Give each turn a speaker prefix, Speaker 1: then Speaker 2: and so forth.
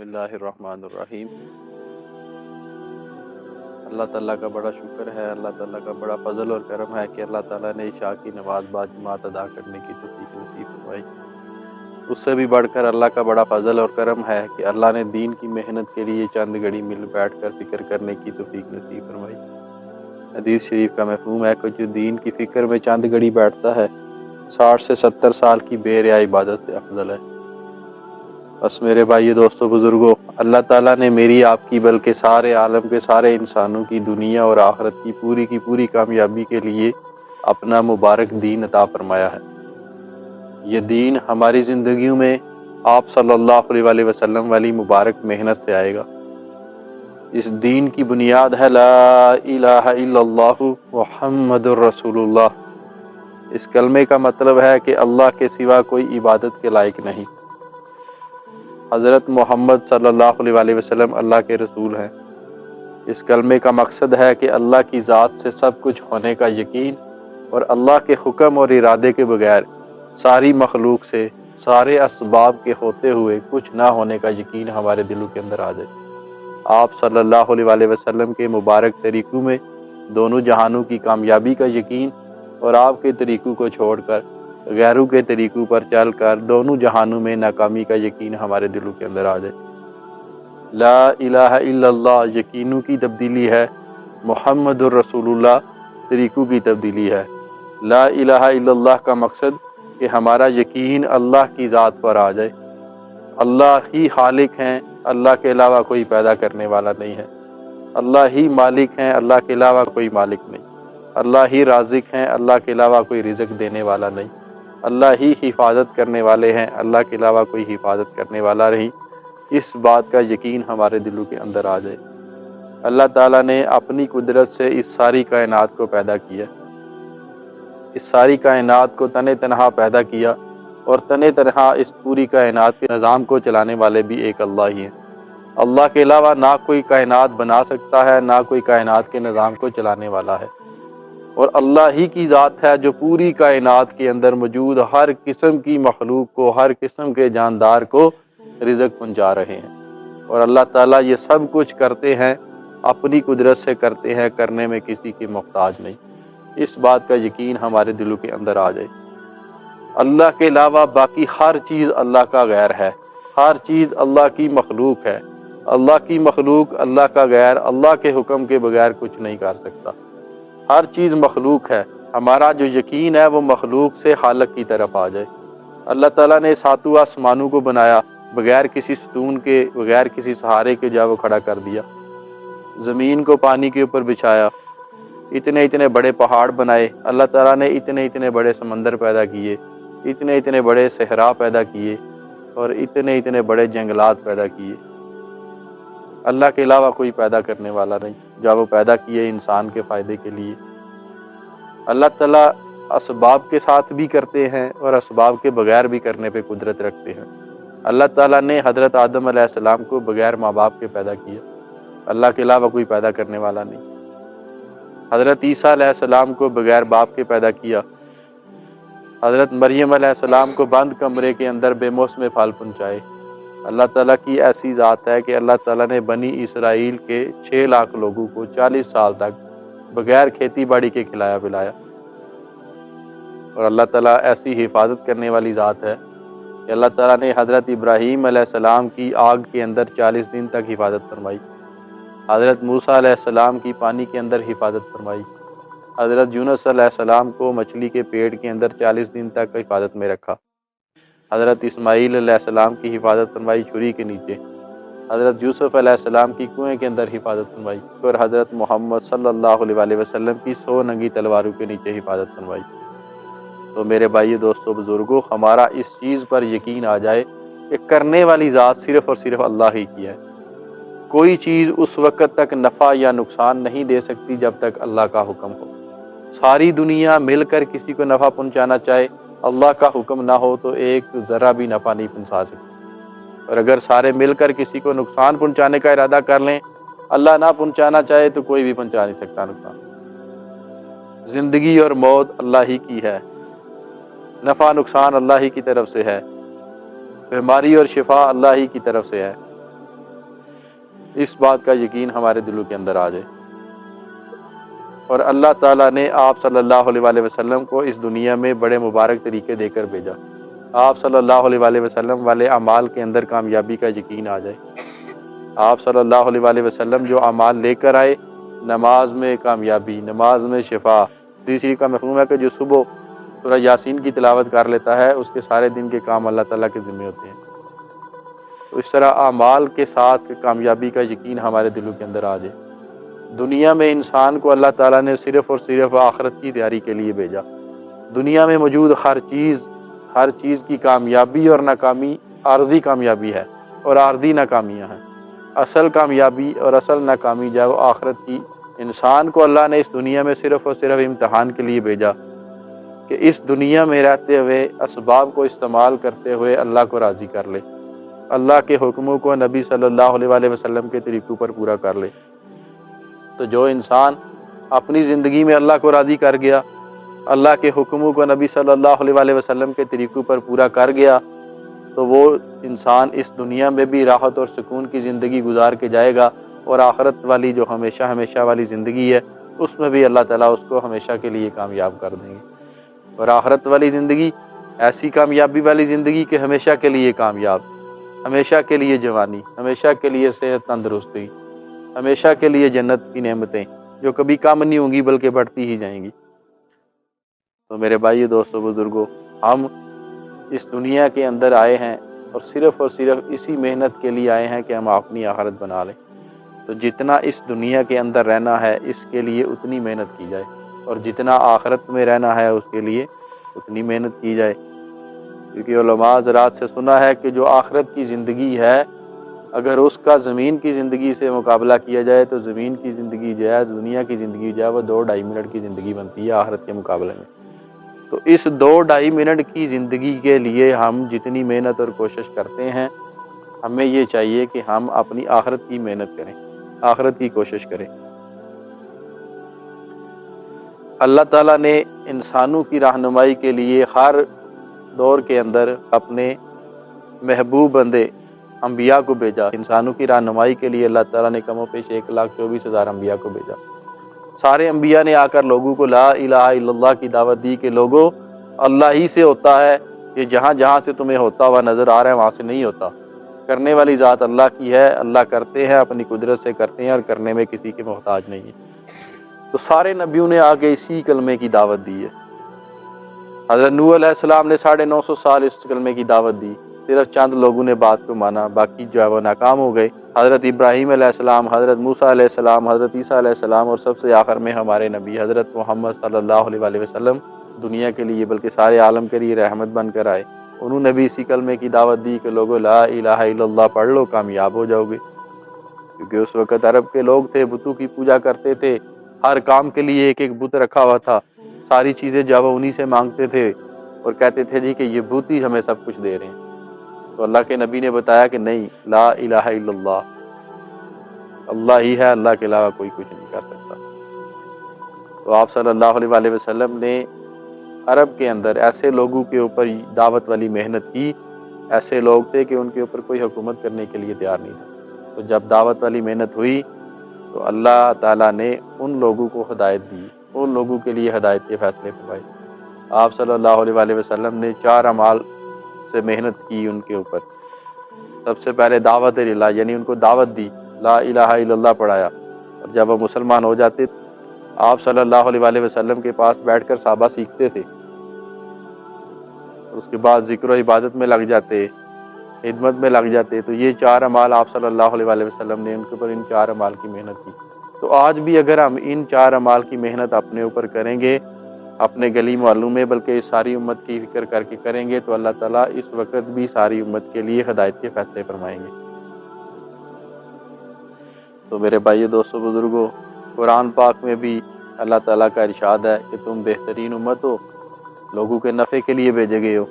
Speaker 1: اللہ الرحمن الرحیم۔ اللہ تعالیٰ کا بڑا شکر ہے، اللہ تعالیٰ کا بڑا فضل اور کرم ہے کہ اللہ تعالیٰ نے عشاء کی نماز باجماعت ادا کرنے کی توفیق نصیب فرمائی۔ اس سے بھی بڑھ کر اللہ کا بڑا فضل اور کرم ہے کہ اللہ نے دین کی محنت کے لیے چند گھڑی مل بیٹھ کر فکر کرنے کی توفیق نصیب فرمائی۔ حدیث شریف کا مفہوم ہے کہ جو دین کی فکر میں چند گھڑی بیٹھتا ہے 60 سے 70 سال کی بے ریا عبادت سے افضل ہے۔ بس میرے بھائی دوستو بزرگوں، اللہ تعالیٰ نے میری آپ کی بلکہ سارے عالم کے سارے انسانوں کی دنیا اور آخرت کی پوری کامیابی کے لیے اپنا مبارک دین عطا فرمایا ہے۔ یہ دین ہماری زندگیوں میں آپ صلی اللہ علیہ وسلم والی مبارک محنت سے آئے گا۔ اس دین کی بنیاد ہے لا الہ الا اللہ محمد الرسول اللہ۔ اس کلمے کا مطلب ہے کہ اللہ کے سوا کوئی عبادت کے لائق نہیں۔ حضرت محمد صلی اللہ علیہ وسلم اللہ کے رسول ہیں۔ اس کلمے کا مقصد ہے کہ اللہ کی ذات سے سب کچھ ہونے کا یقین اور اللہ کے حکم اور ارادے کے بغیر ساری مخلوق سے سارے اسباب کے ہوتے ہوئے کچھ نہ ہونے کا یقین ہمارے دلوں کے اندر آ جائے۔ آپ صلی اللہ علیہ وسلم کے مبارک طریقوں میں دونوں جہانوں کی کامیابی کا یقین اور آپ کے طریقوں کو چھوڑ کر غیروں کے طریقوں پر چل کر دونوں جہانوں میں ناکامی کا یقین ہمارے دلوں کے اندر آ جائے۔ لا الہ الا اللہ یقینوں کی تبدیلی ہے، محمد الرسول اللہ طریقوں کی تبدیلی ہے۔ لا الہ الا اللہ کا مقصد کہ ہمارا یقین اللہ کی ذات پر آ جائے۔ اللہ ہی خالق ہیں، اللہ کے علاوہ کوئی پیدا کرنے والا نہیں ہے۔ اللہ ہی مالک ہیں، اللہ کے علاوہ کوئی مالک نہیں۔ اللہ ہی رازق ہیں، اللہ کے علاوہ کوئی رزق دینے والا نہیں۔ اللہ ہی حفاظت کرنے والے ہیں، اللہ کے علاوہ کوئی حفاظت کرنے والا نہیں۔ اس بات کا یقین ہمارے دلوں کے اندر آ جائے۔ اللہ تعالیٰ نے اپنی قدرت سے اس ساری کائنات کو پیدا کیا۔ اس ساری کائنات کو تن تنہا پیدا کیا اور تن تنہا اس پوری کائنات کے نظام کو چلانے والے بھی ایک اللہ ہی ہیں۔ اللہ کے علاوہ نہ کوئی کائنات بنا سکتا ہے، نہ کوئی کائنات کے نظام کو چلانے والا ہے، اور اللہ ہی کی ذات ہے جو پوری کائنات کے اندر موجود ہر قسم کی مخلوق کو، ہر قسم کے جاندار کو رزق پہنچا رہے ہیں۔ اور اللہ تعالیٰ یہ سب کچھ کرتے ہیں، اپنی قدرت سے کرتے ہیں، کرنے میں کسی کی محتاج نہیں۔ اس بات کا یقین ہمارے دلوں کے اندر آ جائے۔ اللہ کے علاوہ باقی ہر چیز اللہ کا غیر ہے، ہر چیز اللہ کی مخلوق ہے۔ اللہ کی مخلوق اللہ کا غیر اللہ کے حکم کے بغیر کچھ نہیں کر سکتا۔ ہر چیز مخلوق ہے، ہمارا جو یقین ہے وہ مخلوق سے خالق کی طرف آ جائے۔ اللہ تعالیٰ نے ساتوں آسمانوں کو بنایا، بغیر کسی ستون کے، بغیر کسی سہارے کے جا وہ کھڑا کر دیا۔ زمین کو پانی کے اوپر بچھایا، اتنے بڑے پہاڑ بنائے۔ اللہ تعالیٰ نے اتنے بڑے سمندر پیدا کیے، اتنے بڑے صحرا پیدا کیے، اور اتنے بڑے جنگلات پیدا کیے۔ اللہ کے علاوہ کوئی پیدا کرنے والا نہیں، جب وہ پیدا کیے انسان کے فائدے کے لیے۔ اللہ تعالیٰ اسباب کے ساتھ بھی کرتے ہیں اور اسباب کے بغیر بھی کرنے پہ قدرت رکھتے ہیں۔ اللہ تعالیٰ نے حضرت آدم علیہ السلام کو بغیر ماں باپ کے پیدا کیا۔ اللہ کے علاوہ کوئی پیدا کرنے والا نہیں۔ حضرت عیسیٰ علیہ السلام کو بغیر باپ کے پیدا کیا۔ حضرت مریم علیہ السلام کو بند کمرے کے اندر بے موسم پھل پہنچائے۔ اللہ تعالیٰ کی ایسی ذات ہے کہ اللہ تعالیٰ نے بنی اسرائیل کے 6 لاکھ لوگوں کو 40 سال تک بغیر کھیتی باڑی کے کھلایا پلایا۔ اور اللہ تعالیٰ ایسی حفاظت کرنے والی ذات ہے کہ اللہ تعالیٰ نے حضرت ابراہیم علیہ السلام کی آگ کے اندر 40 دن تک حفاظت فرمائی۔ حضرت موسیٰ علیہ السلام کی پانی کے اندر حفاظت فرمائی۔ حضرت یونس علیہ السلام کو مچھلی کے پیٹ کے اندر 40 دن تک حفاظت میں رکھا۔ حضرت اسماعیل علیہ السلام کی حفاظت فرمائی چھری کے نیچے۔ حضرت یوسف علیہ السلام کی کنویں کے اندر حفاظت فرمائی، اور حضرت محمد صلی اللہ علیہ وسلم کی 100 ننگی تلواروں کے نیچے حفاظت فرمائی۔ تو میرے بھائی دوستو بزرگوں، ہمارا اس چیز پر یقین آ جائے کہ کرنے والی ذات صرف اور صرف اللہ ہی کی ہے۔ کوئی چیز اس وقت تک نفع یا نقصان نہیں دے سکتی جب تک اللہ کا حکم ہو۔ ساری دنیا مل کر کسی کو نفع پہنچانا چاہے، اللہ کا حکم نہ ہو تو ایک ذرہ بھی نفع نہیں پہنچا سکتی۔ اور اگر سارے مل کر کسی کو نقصان پہنچانے کا ارادہ کر لیں، اللہ نہ پہنچانا چاہے تو کوئی بھی پہنچا نہیں سکتا نقصان۔ زندگی اور موت اللہ ہی کی ہے، نفع نقصان اللہ ہی کی طرف سے ہے، بیماری اور شفا اللہ ہی کی طرف سے ہے۔ اس بات کا یقین ہمارے دلوں کے اندر آ جائے۔ اور اللہ تعالیٰ نے آپ صلی اللہ علیہ وآلہ وسلم کو اس دنیا میں بڑے مبارک طریقے دے کر بھیجا۔ آپ صلی اللہ علیہ وآلہ وسلم والے اعمال کے اندر کامیابی کا یقین آ جائے۔ آپ صلی اللہ علیہ وآلہ وسلم جو اعمال لے کر آئے، نماز میں کامیابی، نماز میں شفا، تیسری کا مفہوم ہے کہ جو صبح سورہ یاسین کی تلاوت کر لیتا ہے اس کے سارے دن کے کام اللہ تعالیٰ کے ذمہ ہوتے ہیں۔ تو اس طرح اعمال کے ساتھ کامیابی کا یقین ہمارے دلوں کے اندر آ جائے۔ دنیا میں انسان کو اللہ تعالیٰ نے صرف اور صرف آخرت کی تیاری کے لیے بھیجا۔ دنیا میں موجود ہر چیز کی کامیابی اور ناکامی عارضی کامیابی ہے اور عارضی ناکامیاں ہیں۔ اصل کامیابی اور اصل ناکامی جو ہے وہ آخرت کی۔ انسان کو اللہ نے اس دنیا میں صرف اور صرف امتحان کے لیے بھیجا کہ اس دنیا میں رہتے ہوئے اسباب کو استعمال کرتے ہوئے اللہ کو راضی کر لے، اللہ کے حکموں کو نبی صلی اللہ علیہ وآلہ وسلم کے طریقوں پر پورا کر لے۔ تو جو انسان اپنی زندگی میں اللہ کو راضی کر گیا، اللہ کے حکموں کو نبی صلی اللہ علیہ وآلہ وسلم کے طریقوں پر پورا کر گیا، تو وہ انسان اس دنیا میں بھی راحت اور سکون کی زندگی گزار کے جائے گا، اور آخرت والی جو ہمیشہ والی زندگی ہے اس میں بھی اللہ تعالیٰ اس کو ہمیشہ کے لیے کامیاب کر دیں گے۔ اور آخرت والی زندگی ایسی کامیابی والی زندگی کہ ہمیشہ کے لیے کامیاب، ہمیشہ کے لیے جوانی، ہمیشہ کے لیے صحت تندرستی، ہمیشہ کے لیے جنت کی نعمتیں جو کبھی کم نہیں ہوں گی بلکہ بڑھتی ہی جائیں گی۔ تو میرے بھائی، دوستو، بزرگوں، ہم اس دنیا کے اندر آئے ہیں اور صرف اسی محنت کے لیے آئے ہیں کہ ہم اپنی آخرت بنا لیں۔ تو جتنا اس دنیا کے اندر رہنا ہے اس کے لیے اتنی محنت کی جائے، اور جتنا آخرت میں رہنا ہے اس کے لیے اتنی محنت کی جائے۔ کیونکہ علماء حضرات سے سنا ہے کہ جو آخرت کی زندگی ہے اگر اس کا زمین کی زندگی سے مقابلہ کیا جائے تو زمین کی زندگی جو ہے، دنیا کی زندگی جو ہے وہ 2-2.5 منٹ کی زندگی بنتی ہے آخرت کے مقابلے میں۔ تو اس 2-2.5 منٹ کی زندگی کے لیے ہم جتنی محنت اور کوشش کرتے ہیں، ہمیں یہ چاہیے کہ ہم اپنی آخرت کی محنت کریں، آخرت کی کوشش کریں۔ اللہ تعالیٰ نے انسانوں کی رہنمائی کے لیے ہر دور کے اندر اپنے محبوب بندے انبیاء کو بھیجا۔ انسانوں کی رہنمائی کے لیے اللہ تعالیٰ نے کم و بیش 1,24,000 انبیاء کو بھیجا۔ سارے انبیاء نے آ کر لوگوں کو لا الہ الا اللہ کی دعوت دی کہ لوگوں، اللہ ہی سے ہوتا ہے، یہ جہاں سے تمہیں ہوتا ہوا نظر آ رہا ہے وہاں سے نہیں ہوتا۔ کرنے والی ذات اللہ کی ہے، اللہ کرتے ہیں، اپنی قدرت سے کرتے ہیں اور کرنے میں کسی کے محتاج نہیں ہے۔ تو سارے نبیوں نے آ کے اسی کلمے کی دعوت دی ہے۔ حضرت نوح علیہ السلام نے 950 سال اس کلمے کی دعوت دی، صرف چند لوگوں نے بات کو مانا، باقی جو ہے وہ ناکام ہو گئے۔ حضرت ابراہیم علیہ السلام، حضرت موسیٰ علیہ السلام، حضرت عیسیٰ علیہ السلام، اور سب سے آخر میں ہمارے نبی حضرت محمد صلی اللہ علیہ وآلہ وسلم دنیا کے لیے بلکہ سارے عالم کے لیے رحمت بن کر آئے۔ انہوں نے بھی اسی کلمے کی دعوت دی کہ لوگوں لا الہ الا اللہ پڑھ لو، کامیاب ہو جاؤ گے۔ کیونکہ اس وقت عرب کے لوگ تھے، بتوں کی پوجا کرتے تھے، ہر کام کے لیے ایک بت رکھا ہوا تھا، ساری چیزیں جو وہ انہی سے مانگتے تھے اور کہتے تھے جی کہ یہ بت ہی ہمیں سب کچھ دے رہے ہیں۔ تو اللہ کے نبی نے بتایا کہ نہیں، لا الہ الا اللہ، اللہ ہی ہے، اللہ کے علاوہ کوئی کچھ نہیں کر سکتا۔ تو آپ صلی اللہ علیہ وآلہ وسلم نے عرب کے اندر ایسے لوگوں کے اوپر دعوت والی محنت کی، ایسے لوگ تھے کہ ان کے اوپر کوئی حکومت کرنے کے لیے تیار نہیں تھا۔ تو جب دعوت والی محنت ہوئی تو اللہ تعالیٰ نے ان لوگوں کو ہدایت دی، ان لوگوں کے لیے ہدایت کے فیصلے فرمائے۔ آپ صلی اللہ علیہ وآلہ وسلم نے 4 اعمال سے محنت کی ان کے اوپر۔ سب سے پہلے دعوت الہ، یعنی ان کو دعوت دی، لا الہ الا اللہ پڑھایا، اور جب وہ مسلمان ہو جاتے آپ صلی اللہ علیہ وآلہ وسلم کے پاس بیٹھ کر صحابہ سیکھتے تھے، اور اس کے بعد ذکر و عبادت میں لگ جاتے، خدمت میں لگ جاتے۔ تو یہ 4 اعمال آپ صلی اللہ علیہ وآلہ وسلم نے ان کے اوپر ان 4 اعمال کی محنت کی۔ تو آج بھی اگر ہم ان 4 اعمال کی محنت اپنے اوپر کریں گے، اپنے گلی محلوں میں، بلکہ ساری امت کی فکر کر کے کریں گے، تو اللہ تعالیٰ اس وقت بھی ساری امت کے لیے ہدایت کے فیصلے فرمائیں گے۔ تو میرے بھائی، دوستو، بزرگوں، قرآن پاک میں بھی اللہ تعالیٰ کا ارشاد ہے کہ تم بہترین امت ہو، لوگوں کے نفع کے لیے بھیجے گئے ہو۔